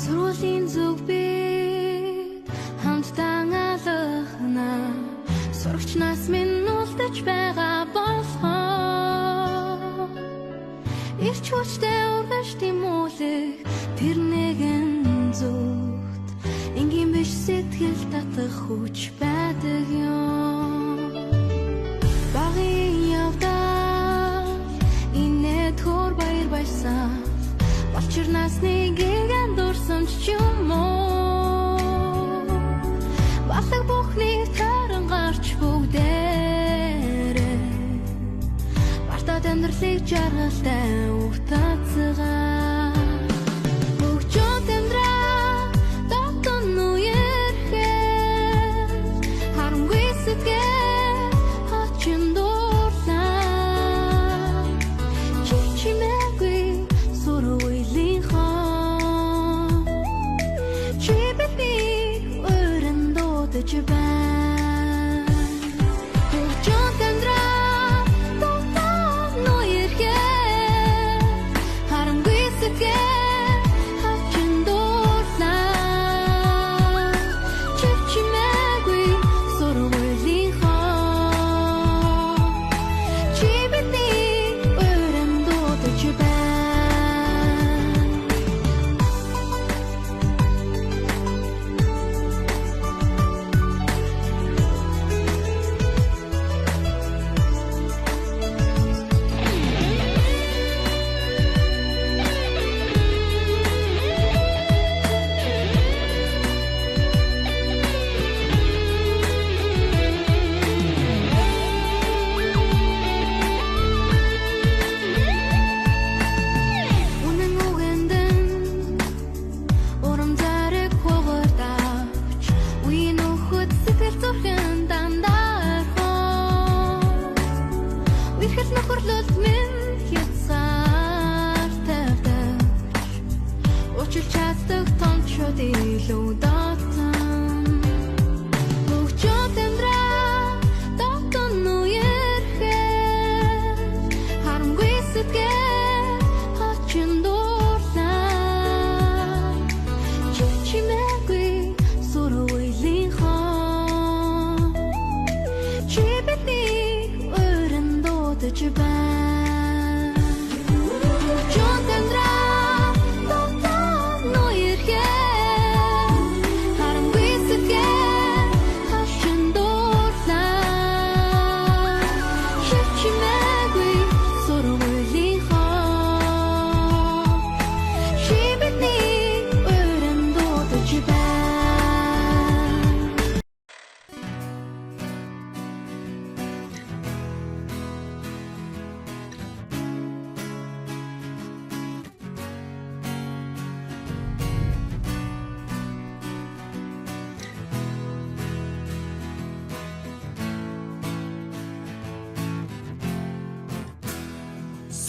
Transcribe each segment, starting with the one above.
Surulin зүг бид хамтдаа алхана сурагч нас минь үлдэж байгаа болохоор ирч хүчтэй ургаш тимүүлэх тэр нэгэн зүгт энгийн биш сэтгэл татах хүч байдаг юм. Багын явдал инээ төр баяр баясаа Болчир насны гигэн дурсамж юм уу Батлаг бүхний таран гарч бүгдээрээ Бартад амьдралыг жаргалтай угтацгаа Хөгжөөд амьдраа дотон үерхээр Харамгүй сэтгэл хачин дуурлаа Чичимээгүй сурууй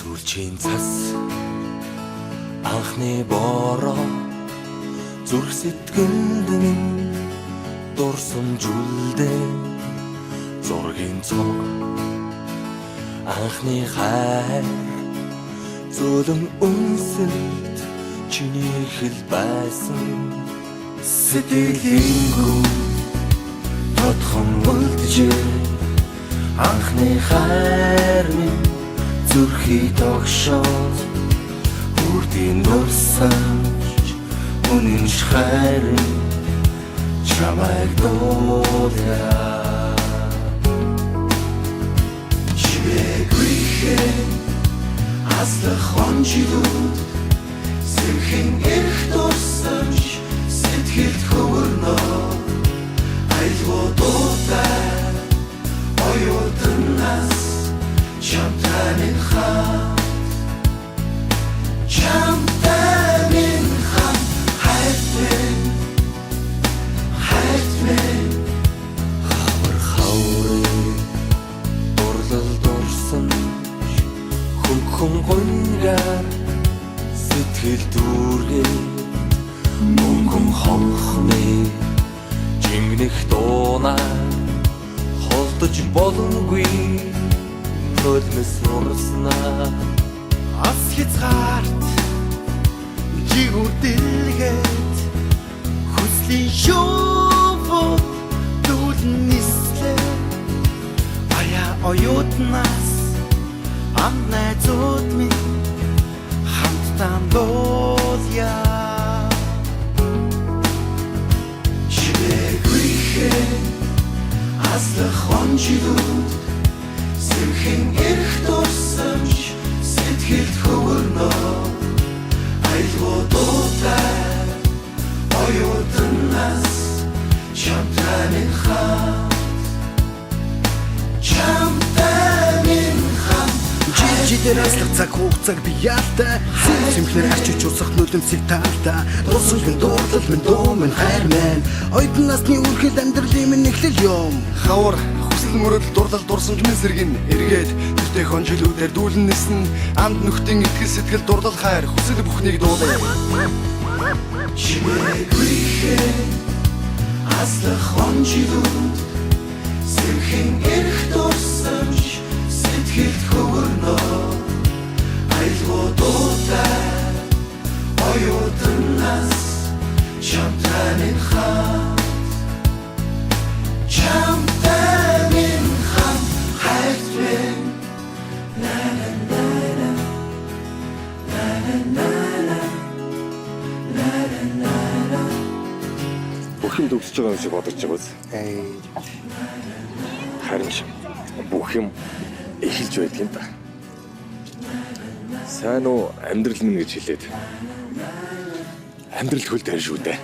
Сүлжийн цас анхны бороо зүрх сэтгэлд минь дурсамжуулдэ зургийн цог анхны хайр зөөлөн үнсэлт чиний хэл байсан сэтгэлийн гүн тодхон үлджээ анхны хайр минь зүрхий тогшоод хүрдийн дурсамж үнэнч хайр чамайг дуулаа чимээгүй аслах онжилууд сэрхэн эрх дурсамж сэтгэлд хөвөрнөө айлгуудуудаа оюутнаас Chamтай минь хам хайт минь хавар хаврын дурлал дурсан хүн гонгаар сэтгэл дүүргээ мөнгөн хонхны жингнэх дуунаа холдож боломгүй Ölmüş sonrasına Az hizgart Jigur dilget Өвлийн шүүв дүүлэн нислээ Аяа оюутнаас ам найзууд минь хамтдаа дуулъя Чимээгүй аслах онжилууд Сэрхэн эрх дурсамж сэтгэлд хөвөрнөө Айлгуудуудаа оюутнаас чамтай минь хамт Жидээр аслах цаг хугацааг би яалтай Сэмхлэр арчиж усах нүлэмсийг таалтай Дурсан минь дуурлал минь дуу минь хайр минь Оюутан насны үрхэл амьдралын минь эхлэл юм Хавар хүсэл мөрөдөл дурлал дурсамж минь сэргэн эргээд Тэртээ хонжилүүдээр дүүлэн нисэн Амд нөхдийн итгэл сэтгэл дурлал хайр Хүсэл бүхнийг дуулаа Чимээгүй аслах хонжилүүд Сэрхэн эрх дурсамж сэтгэлд хөвөрнөө Айлгуудуудаа оюутнаас чамтай минь хамт хайрт минь Бүх юм төгсөж байгаа юм шиг бодож байгааз. Харин бүх юм эхэлж байдаг юм да. Сайн уу амьдрал минь гэж хэлээд. Амьдрал хөл дээр шүү дээ.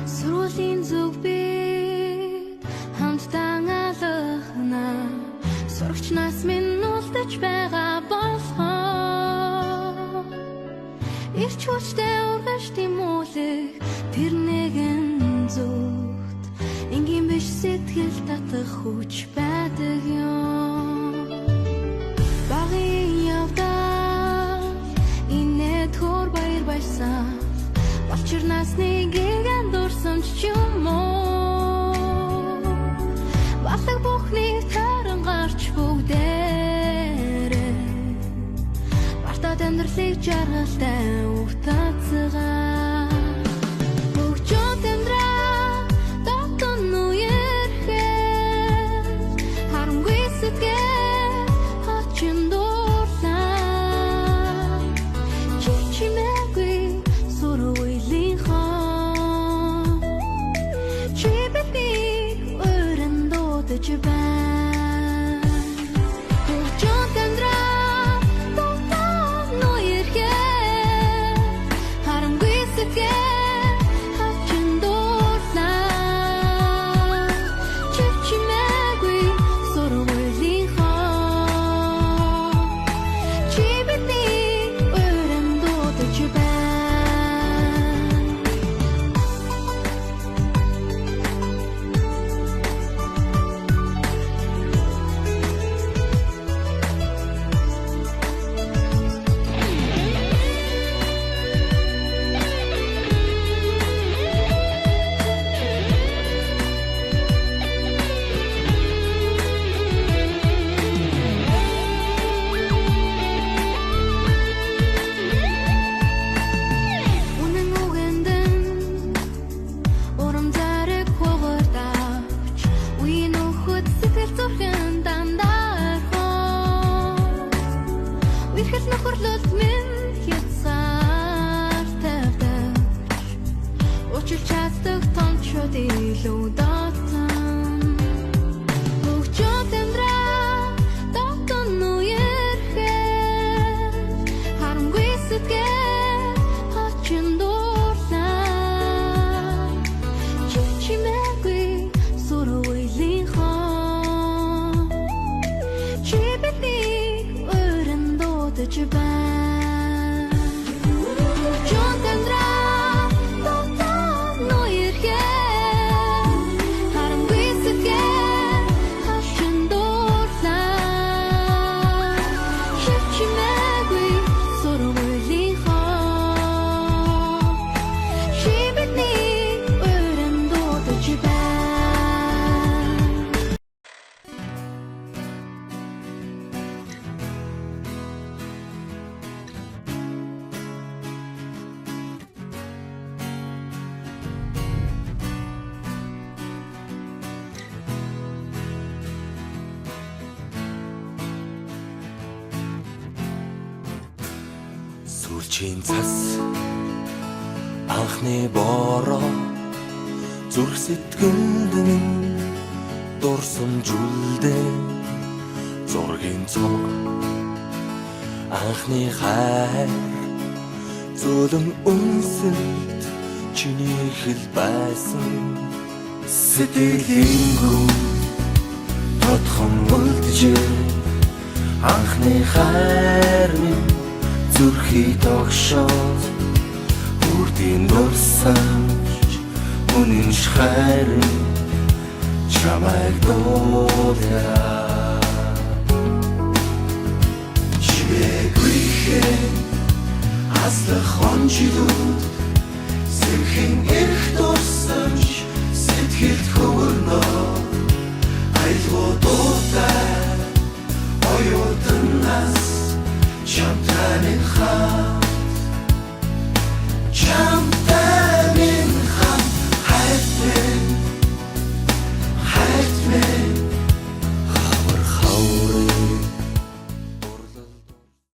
Сургуулийн зүг бид хамтдаа алхана Сурагч нас минь үлдэж байгаа болохоо Ирч хүчтэй ургаш тимүүлэх тэр нэгэн зүгт Энгийн биш сэтгэл татах хүч байдаг юм Багын явдал инээд хөр баяр баясаа Болчир насны гигэн дурсамж ч юм уу Балаг бүхнийг таран гарч бүгдээрээ Бартад амьдралыг жаргалтай утацгаа Хөгжөөд амьдраа дотон үерхээ Харамгүй сэтгэл хачин дуурлаа Чимээгүй Japan Hugjon tendra Totoo no irke Haramгүй сэтгэл хачин дуурлаа Чимээгүй сургуулийнхоо Чи бидний өрөн дуудаж байна Сүүлчийн цас анхны бороо зүрх сэтгэнд минь дурсамжуулдэ зургийн цог анхны хайр зөөлөн үнсэлт чиний хэл байсан сэтгэлийн гүн тодхон үлджээ анхны хайр минь зүрхий тогшоод үрдийн дурсамж үнэн хайр чамайг дуулаа чимээгүй аслах хонжилууд сэрхэн